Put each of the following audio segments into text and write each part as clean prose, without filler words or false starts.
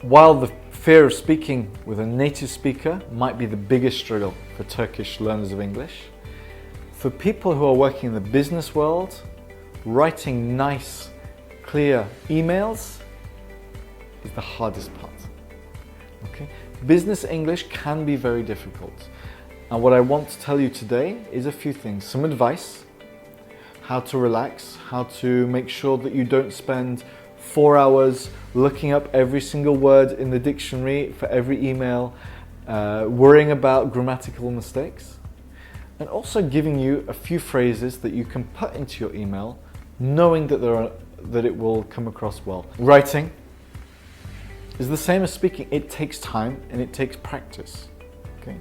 While the fear of speaking with a native speaker might be the biggest struggle for Turkish learners of English, for people who are working in the business world, writing nice, clear emails is the hardest part. Okay? Business English can be very difficult. And what I want to tell you today is a few things. Some advice, how to relax, how to make sure that you don't spend 4 hours looking up every single word in the dictionary for every email, worrying about grammatical mistakes, and also giving you a few phrases that you can put into your email, knowing that it will come across well. Writing is the same as speaking. It takes time and it takes practice. Okay?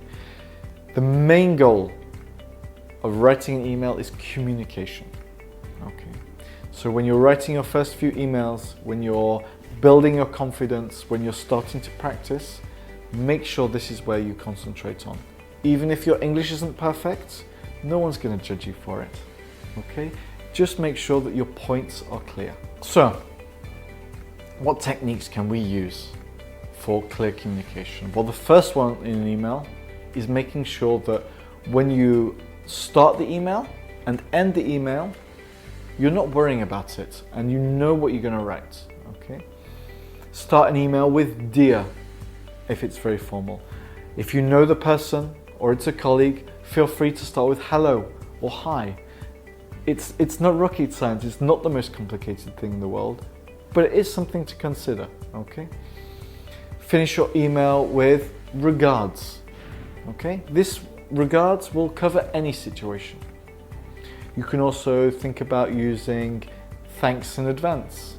The main goal of writing an email is communication. Okay. So when you're writing your first few emails, when you're building your confidence, when you're starting to practice, make sure this is where you concentrate on. Even if your English isn't perfect, no one's going to judge you for it. Okay? Just make sure that your points are clear. So, what techniques can we use for clear communication? Well, the first one in an email is making sure that when you start the email and end the email, you're not worrying about it and you know what you're going to write. Okay? Start an email with dear if it's very formal. If you know the person or it's a colleague, feel free to start with hello or hi. It's not rocket science, it's not the most complicated thing in the world, but it is something to consider. Okay? Finish your email with regards. Okay? This regards will cover any situation. You can also think about using thanks in advance,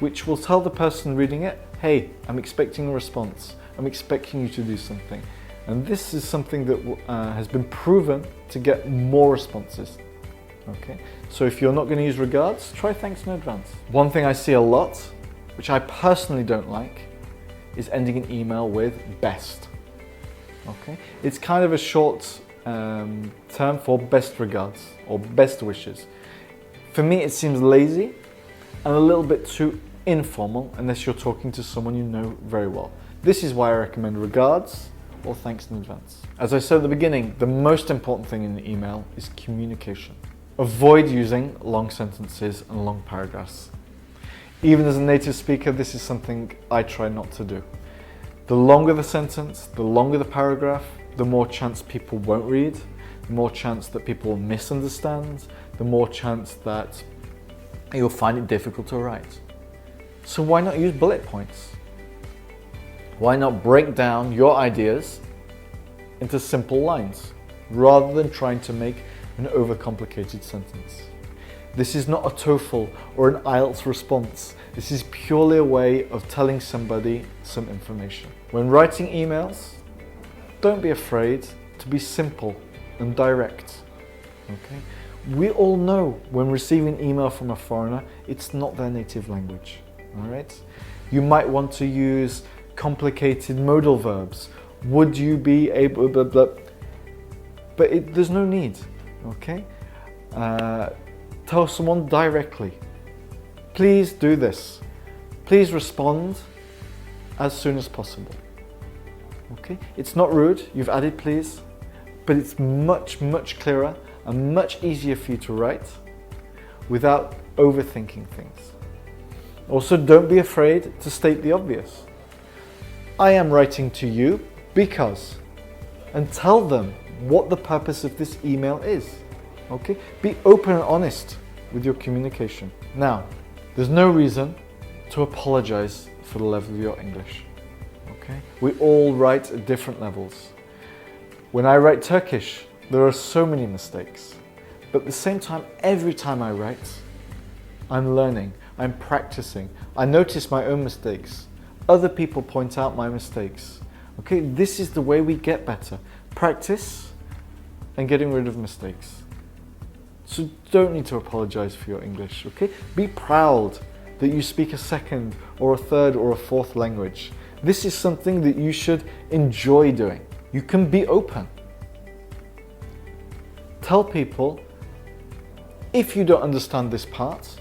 which will tell the person reading it, hey, I'm expecting a response. I'm expecting you to do something. And this is something that has been proven to get more responses. Okay? So if you're not going to use regards, try thanks in advance. One thing I see a lot, which I personally don't like, is ending an email with best. Okay? It's kind of a short term for best regards or best wishes. For me, it seems lazy and a little bit too informal unless you're talking to someone you know very well. This is why I recommend regards or thanks in advance. As I said at the beginning, the most important thing in an email is communication. Avoid using long sentences and long paragraphs. Even as a native speaker, this is something I try not to do. The longer the sentence, the longer the paragraph, the more chance people won't read, the more chance that people will misunderstand, the more chance that you'll find it difficult to write. So why not use bullet points? Why not break down your ideas into simple lines rather than trying to make an overcomplicated sentence? This is not a TOEFL or an IELTS response. This is purely a way of telling somebody some information. When writing emails, don't be afraid to be simple and direct. Okay? We all know when receiving an email from a foreigner, it's not their native language. All right? You might want to use complicated modal verbs. Would you be able, blah, blah, blah. But there's no need. Okay? Tell someone directly, please do this. Please respond as soon as possible. Okay? It's not rude, you've added please, but it's much, much clearer and much easier for you to write without overthinking things. Also, don't be afraid to state the obvious. I am writing to you because, and tell them what the purpose of this email is. Okay? Be open and honest with your communication. Now, there's no reason to apologize for the level of your English. Okay? We all write at different levels. When I write Turkish, there are so many mistakes. But at the same time, every time I write, I'm learning, I'm practicing. I notice my own mistakes. Other people point out my mistakes. Okay? This is the way we get better. Practice and getting rid of mistakes. So don't need to apologize for your English, okay? Be proud that you speak a second or a third or a fourth language. This is something that you should enjoy doing. You can be open. Tell people, if you don't understand this part,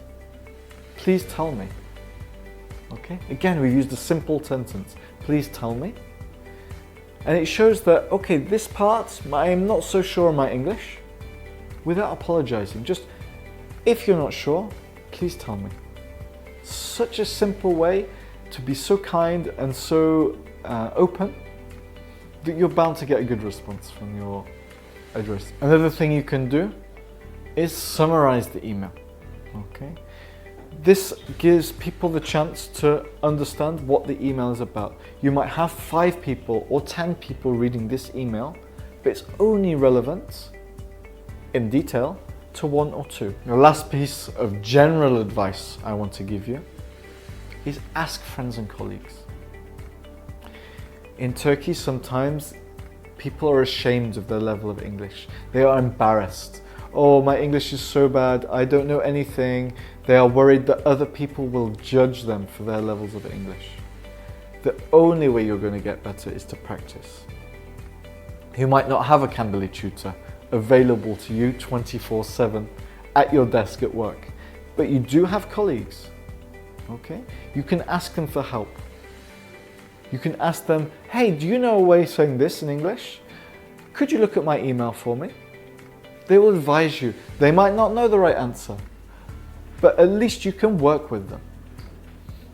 please tell me. Okay, again, we used a simple sentence. Please tell me. And it shows that, okay, this part, I'm not so sure on my English, without apologizing. Just, if you're not sure, please tell me. Such a simple way to be so kind and so open that you're bound to get a good response from your address. Another thing you can do is summarize the email. Okay, this gives people the chance to understand what the email is about. You might have 5 people or 10 people reading this email, but it's only relevant in detail to 1 or 2. The last piece of general advice I want to give you is ask friends and colleagues. In Turkey, sometimes people are ashamed of their level of English. They are embarrassed. Oh, my English is so bad, I don't know anything. They are worried that other people will judge them for their levels of English. The only way you're going to get better is to practice. You might not have a Cambly tutor available to you 24/7 at your desk at work, but you do have colleagues. Okay? You can ask them for help. You can ask them, hey, do you know a way of saying this in English? Could you look at my email for me? They will advise you. They might not know the right answer, but at least you can work with them.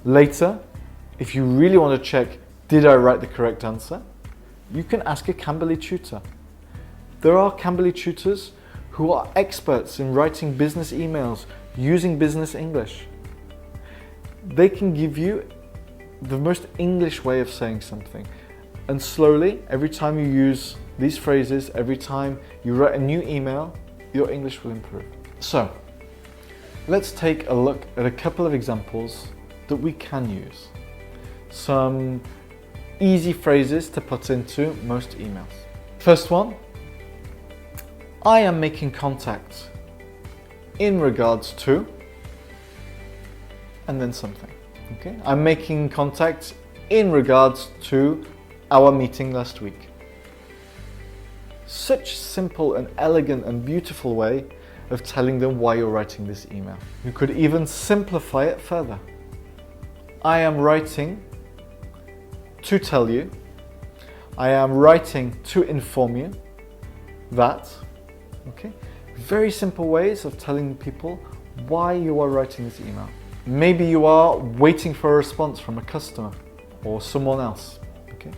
Later, if you really want to check, did I write the correct answer? You can ask a Cambly tutor. There are Cambly tutors who are experts in writing business emails using business English. They can give you the most English way of saying something. And slowly, every time you use these phrases, every time you write a new email, your English will improve. So, let's take a look at a couple of examples that we can use. Some easy phrases to put into most emails. First one, I am making contact in regards to, and then something. Okay, I'm making contact in regards to our meeting last week. Such simple and elegant and beautiful way of telling them why you're writing this email. You could even simplify it further. I am writing to tell you, I am writing to inform you that, okay? Very simple ways of telling people why you are writing this email. Maybe you are waiting for a response from a customer or someone else. Okay.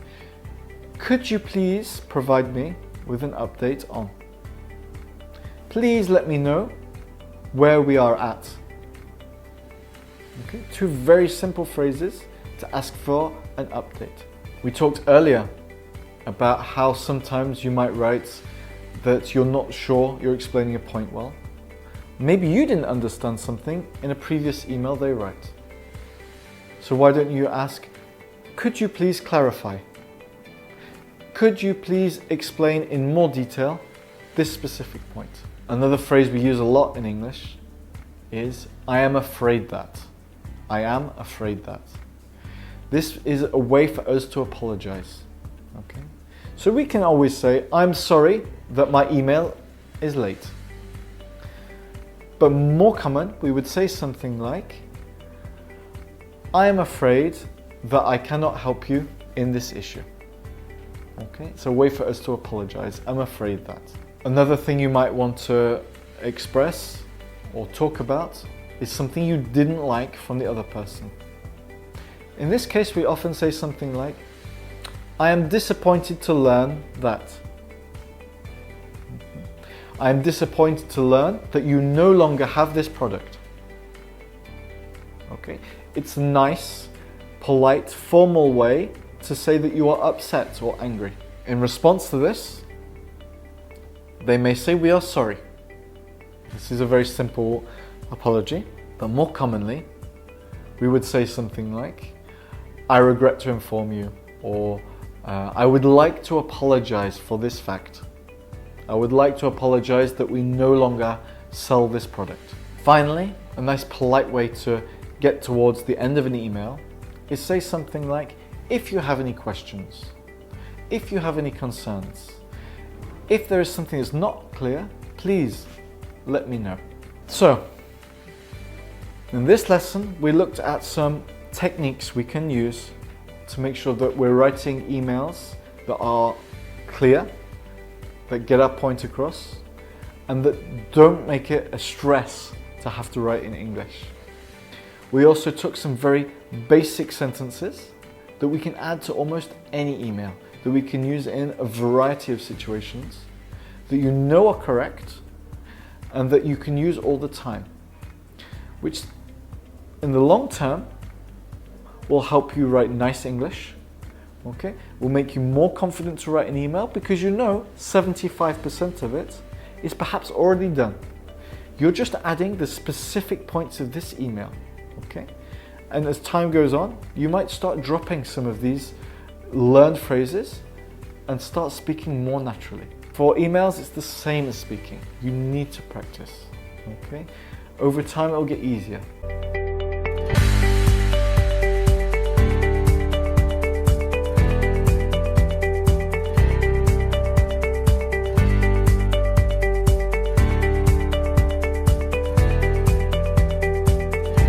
Could you please provide me with an update on? Please let me know where we are at. Okay. 2 very simple phrases to ask for an update. We talked earlier about how sometimes you might write that you're not sure you're explaining a point well. Maybe you didn't understand something in a previous email they write. So why don't you ask, could you please clarify? Could you please explain in more detail this specific point? Another phrase we use a lot in English is, I am afraid that. I am afraid that. This is a way for us to apologize. Okay? So we can always say, I'm sorry that my email is late. But more common, we would say something like, I am afraid that I cannot help you in this issue. Okay, it's a way for us to apologize. I'm afraid that. Another thing you might want to express or talk about is something you didn't like from the other person. In this case, we often say something like, I am disappointed to learn that. I am disappointed to learn that you no longer have this product. Okay, it's a nice, polite, formal way to say that you are upset or angry. In response to this, they may say, we are sorry. This is a very simple apology, but more commonly, we would say something like, I regret to inform you, or I would like to apologize for this fact. I would like to apologize that we no longer sell this product. Finally, a nice polite way to get towards the end of an email is say something like, if you have any questions, if you have any concerns, if there is something that's not clear, please let me know. So, in this lesson, we looked at some techniques we can use to make sure that we're writing emails that are clear, that get our point across, and that don't make it a stress to have to write in English. We also took some very basic sentences that we can add to almost any email, that we can use in a variety of situations, that you know are correct, and that you can use all the time, which in the long term will help you write nice English, okay? Will make you more confident to write an email because you know 75% of it is perhaps already done. You're just adding the specific points of this email, okay? And as time goes on, you might start dropping some of these learned phrases and start speaking more naturally. For emails, it's the same as speaking. You need to practice, okay? Over time, it'll get easier.